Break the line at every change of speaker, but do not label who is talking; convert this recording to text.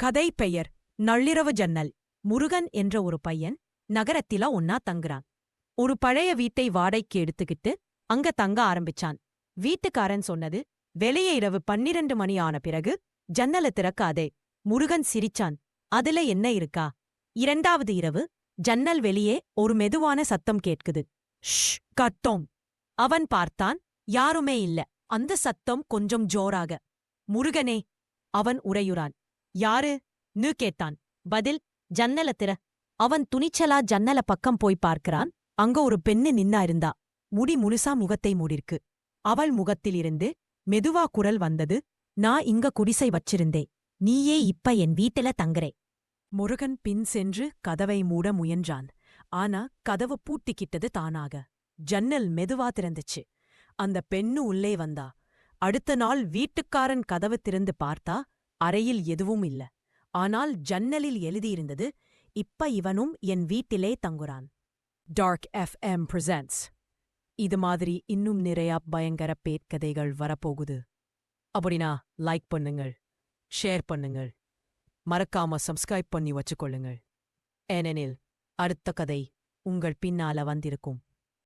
கதை பெயர் நள்ளிரவு ஜன்னல். முருகன் என்ற ஒரு பையன் நகரத்தில ஒன்னா தங்குறான். ஒரு பழைய வீட்டை வாடகைக்கு எடுத்துக்கிட்டு அங்க தங்க ஆரம்பிச்சான். வீட்டுக்காரன் சொன்னது, வெளியே இரவு 12 மணி ஆன பிறகு ஜன்னல திறக்காதே. முருகன் சிரிச்சான். அதுல என்ன இருக்கா? இரண்டாவது இரவு ஜன்னல் வெளியே ஒரு மெதுவான சத்தம் கேட்குது. ஷ், கத்தோம். அவன் பார்த்தான். யாருமே இல்ல. அந்த சத்தம் கொஞ்சம் ஜோராக. முருகனே, அவன் உரையுறான். யாரு ன்னு கேட்டான். பதில், ஜன்னல திற. அவன் துணிச்சலா ஜன்னல பக்கம் போய் பார்க்கிறான். அங்க ஒரு பெண்ணு நின்னா இருந்தா. முடி முழுசா முகத்தை மூடிருக்கு. அவள் முகத்திலிருந்து மெதுவா குரல் வந்தது. நான் இங்க குடிசை வச்சிருந்தே. நீயே இப்ப என் வீட்டுல தங்குறே. முருகன் பின் சென்று கதவை மூட முயன்றான். ஆனா கதவு பூட்டிக்கிட்டது தானாக. ஜன்னல் மெதுவா திறந்துச்சு. அந்த பெண்ணு உள்ளே வந்தா. அடுத்த நாள் வீட்டுக்காரன் கதவு திறந்து பார்த்தா அறையில் எதுவும் இல்ல. ஆனால் ஜன்னலில் எழுதியிருந்தது, இப்ப இவனும் என் வீட்டிலே தங்குறான். Dark FM presents. இது மாதிரி இன்னும் நிறைய பயங்கர பேட்கதைகள் வரப்போகுது. அப்படின்னா லைக் பண்ணுங்கள், ஷேர் பண்ணுங்கள், மறக்காம சப்ஸ்கிரைப் பண்ணி வச்சுக்கொள்ளுங்கள். ஏனெனில் அடுத்த கதை உங்கள் பின்னால வந்திருக்கும்.